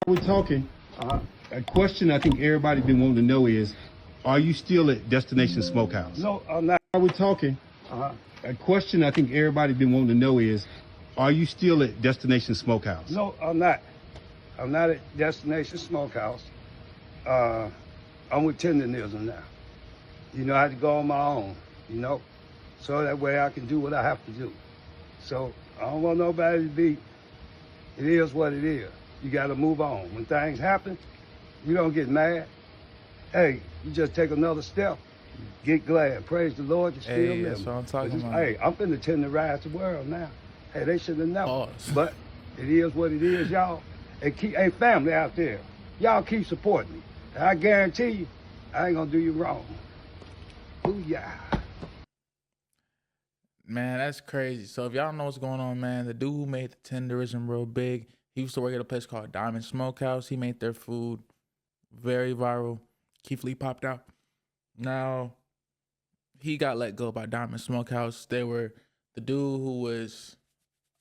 We're talking. A question I think everybody been wanting to know is, are you still at Destination Smokehouse? No, I'm not. We're talking. A question I think everybody been wanting to know is, are you still at Destination Smokehouse? No, I'm not. I'm not at Destination Smokehouse. I'm with Tendernism now. You know, I had to go on my own, you know, so that way I can do what I have to do. So I don't want nobody to be, it is what it is. You got to move on. When things happen, you don't get mad. Hey, you just take another step. Get glad. Praise the Lord, you're still living. That's what I'm talking about. Hey, I'm finna tenderize the world now. Hey, they should have never. Pause. But it is what it is, y'all. Hey, family out there, y'all keep supporting me. And I guarantee you, I ain't gonna do you wrong. Booyah. Man, that's crazy. So if y'all don't know what's going on, man, the dude who made the Tenderism real big, he used to work at a place called Diamond Smokehouse. He made their food very viral. Keith Lee popped out. Now, he got let go by Diamond Smokehouse. They were the dude who was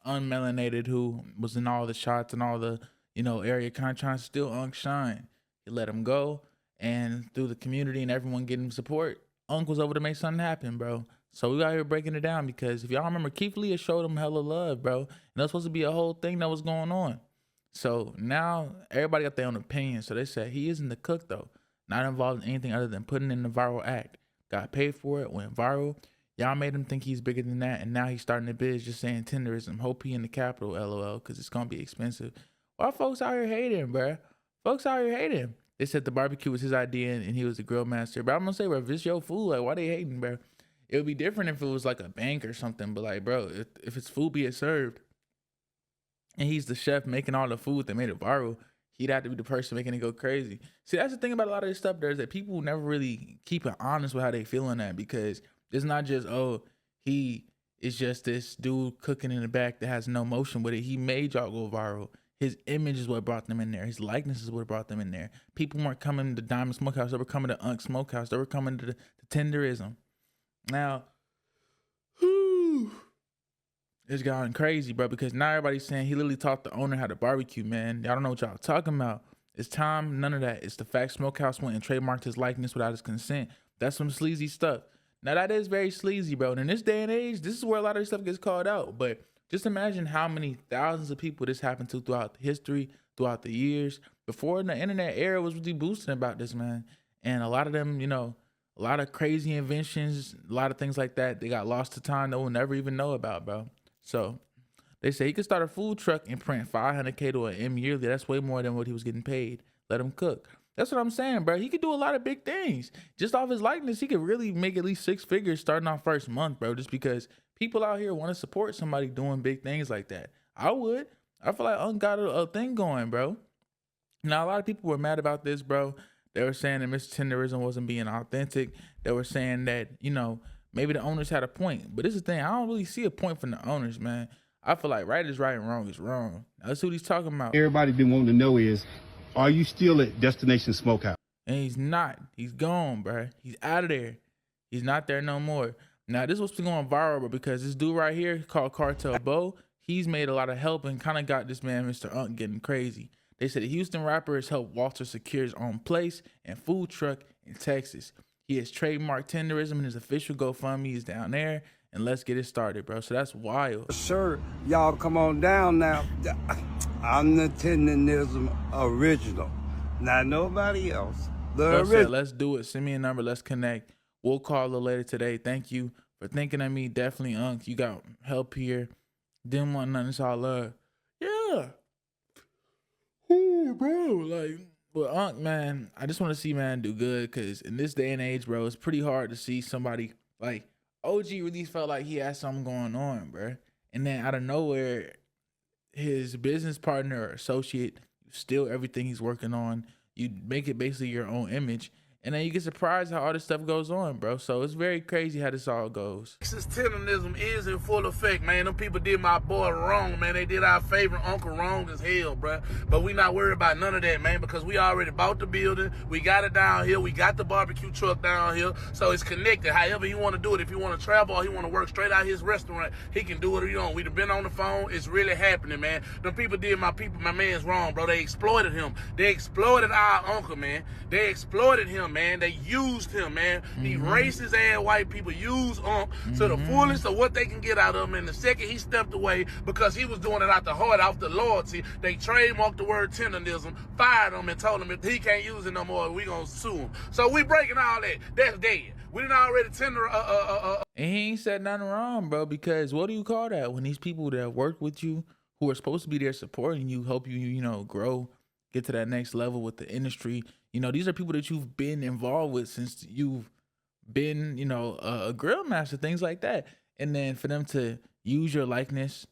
unmelanated, who was in all the shots and all the, area kind of trying to steal Unc shine. He let him go, and through the community and everyone getting support, Unc was over to make something happen, bro. So we out here breaking it down because if y'all remember, Keith Lee showed him hella love, bro. And that was supposed to be a whole thing that was going on. So now everybody got their own opinion. So they said he isn't the cook, though. Not involved in anything other than putting in the viral act. Got paid for it, went viral. Y'all made him think he's bigger than that, and now he's starting the biz just saying Tenderism. Hope he in the capital, LOL, because it's going to be expensive. Why folks out here hating, bro? Folks out here hating. They said the barbecue was his idea and he was the grill master. But I'm going to say, bro, if it's your food, like, why they hating, bro? It would be different if it was like a bank or something. But, like, bro, if it's food being served and he's the chef making all the food that made it viral, he'd have to be the person making it go crazy. See, that's the thing about a lot of this stuff there is that people never really keep it honest with how they feeling that, because it's not just, oh, he is just this dude cooking in the back that has no motion with it. He made y'all go viral. His image is what brought them in there. His likeness is what brought them in there. People weren't coming to Diamond Smokehouse. They were coming to Unc Smokehouse. They were coming to the Tenderism. Now, it's gotten crazy, bro, because now everybody's saying he literally taught the owner how to barbecue, man. Y'all don't know what y'all talking about. It's time. None of that. It's the fact Smokehouse went and trademarked his likeness without his consent. That's some sleazy stuff. Now, that is very sleazy, bro. And in this day and age, this is where a lot of this stuff gets called out. But just imagine how many thousands of people this happened to throughout history, throughout the years. Before the internet era was really boosting about this, man. And a lot of them, a lot of crazy inventions, a lot of things like that, they got lost to time that we'll never even know about, bro. So they say he could start a food truck and print $500K to an M yearly. That's way more than what he was getting paid. Let him cook. That's what I'm saying, bro. He could do a lot of big things. Just off his likeness, he could really make at least 6 figures starting off first month, bro, just because people out here want to support somebody doing big things like that. I would. I feel like Unc got a thing going, bro. Now, a lot of people were mad about this, bro. They were saying that Mr.Tendernism wasn't being authentic. They were saying that, maybe the owners had a point. But this is the thing. I don't really see a point from the owners, man. I feel like right is right and wrong is wrong. That's what he's talking about. Everybody been wanting to know is, are you still at Destination Smokehouse? And he's not. He's gone, bro. He's out of there. He's not there no more. Now, this is what's been going viral, bro, because this dude right here called Cartel Bo, he's made a lot of help and kind of got this man, Mr. Unc, getting crazy. They said the Houston rapper has helped Walter secure his own place and food truck in Texas. He has trademarked Tenderism, and his official GoFundMe is down there. And let's get it started, bro. So that's wild. Sure, y'all come on down now. I'm the Tendernism original, not nobody else. So said, let's do it. Send me a number. Let's connect. We'll call a little later today. Thank you for thinking of me. Definitely, Unc. You got help here. Didn't want nothing. It's all love. Yeah. Ooh, bro. Like, but Unc, man, I just want to see man do good, because in this day and age, bro, it's pretty hard to see somebody like OG really felt like he had something going on, bro. And then out of nowhere, his business partner or associate steal everything he's working on. You make it basically your own image. And then you get surprised how all this stuff goes on, bro. So it's very crazy how this all goes. Mr.Tendernism is in full effect, man. Them people did my boy wrong, man. They did our favorite uncle wrong as hell, bro. But we not worried about none of that, man, because we already bought the building. We got it down here. We got the barbecue truck down here. So it's connected. However he want to do it. If he want to travel or he want to work straight out his restaurant, he can do it. You know, we've been on the phone. It's really happening, man. Them people did my man's wrong, bro. They exploited him. They exploited our uncle, man. They exploited him, man. They used him, man. These racist ass white people use to the fullest of what they can get out of him. And the second he stepped away, because he was doing it out the heart, out the loyalty, they trademarked the word tendernism, fired him, and told him if he can't use it no more, we gonna sue him. So we breaking all that. That's dead. We done already tender. And he ain't said nothing wrong, bro. Because what do you call that when these people that work with you, who are supposed to be there supporting you, help you, you know, grow, get to that next level with the industry? You know, these are people that you've been involved with since you've been, you know, a grill master, things like that. And then for them to use your likeness,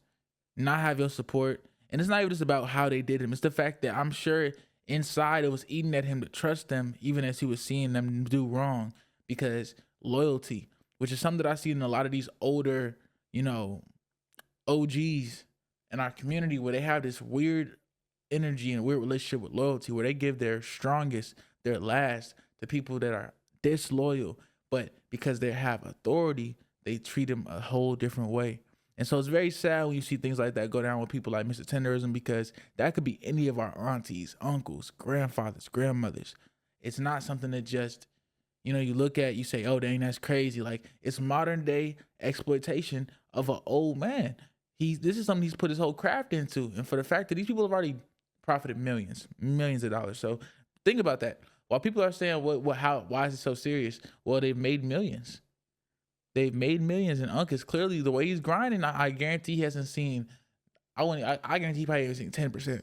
not have your support, and it's not even just about how they did it. It's the fact that I'm sure inside it was eating at him to trust them, even as he was seeing them do wrong, because loyalty, which is something that I see in a lot of these older, you know, OGs in our community, where they have this weird energy and weird relationship with loyalty, where they give their strongest, their last to people that are disloyal, but because they have authority, they treat them a whole different way. And so it's very sad when you see things like that go down with people like Mr.Tenderism, because that could be any of our aunties, uncles, grandfathers, grandmothers. It's not something that just, you know, you look at, you say, oh, dang, that's crazy. Like, it's modern day exploitation of an old man. This is something he's put his whole craft into. And for the fact that these people have already profited millions of dollars. So think about that. While people are saying, why is it so serious? Well, they've made millions. They've made millions, and Unc is clearly, the way he's grinding, I guarantee he hasn't seen, I guarantee he probably hasn't seen 10%.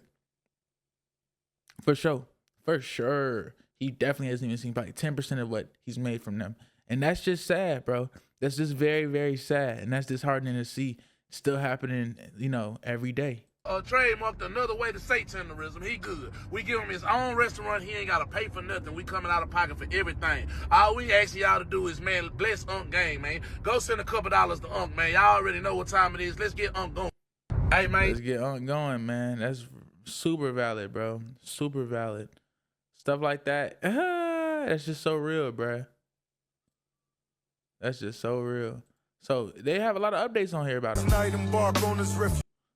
For sure. For sure. He definitely hasn't even seen probably 10% of what he's made from them. And that's just sad, bro. That's just very, very sad. And that's disheartening to see still happening, you know, every day. Trademarked another way to say tenderism. He good. We give him his own restaurant. He ain't got to pay for nothing. We coming out of pocket for everything. All we ask y'all to do is, man, bless Unc game, man. Go send a couple dollars to Unc, man. Y'all already know what time it is. Let's get Unc going. Hey, man. Let's get Unc going, man. That's super valid, bro. Super valid. Stuff like that. That's just so real, bro. That's just so real. So they have a lot of updates on here about him.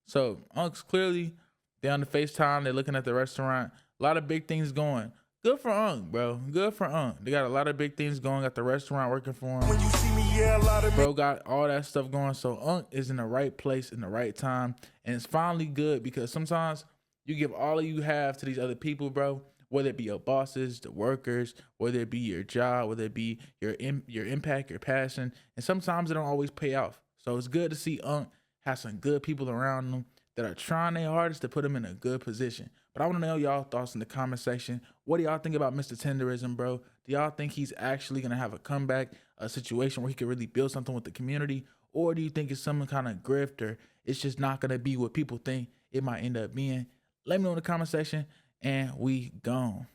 So Unc's clearly, they're on the FaceTime. They're looking at the restaurant. A lot of big things going. Good for Unc, bro. Good for Unc. They got a lot of big things going. Got the restaurant working for him. When you see me, yeah, a lot of bro got all that stuff going. So Unc is in the right place in the right time. And it's finally good, because sometimes you give all of you have to these other people, bro. Whether it be your bosses, the workers, whether it be your job, whether it be your impact, your passion. And sometimes it don't always pay off. So it's good to see Unc have some good people around them that are trying their hardest to put them in a good position. But I want to know y'all thoughts in the comment section. What do y'all think about Mr.Tenderism, bro? Do y'all think he's actually going to have a comeback, a situation where he could really build something with the community? Or do you think it's some kind of grift, or it's just not going to be what people think it might end up being? Let me know in the comment section, and we gone.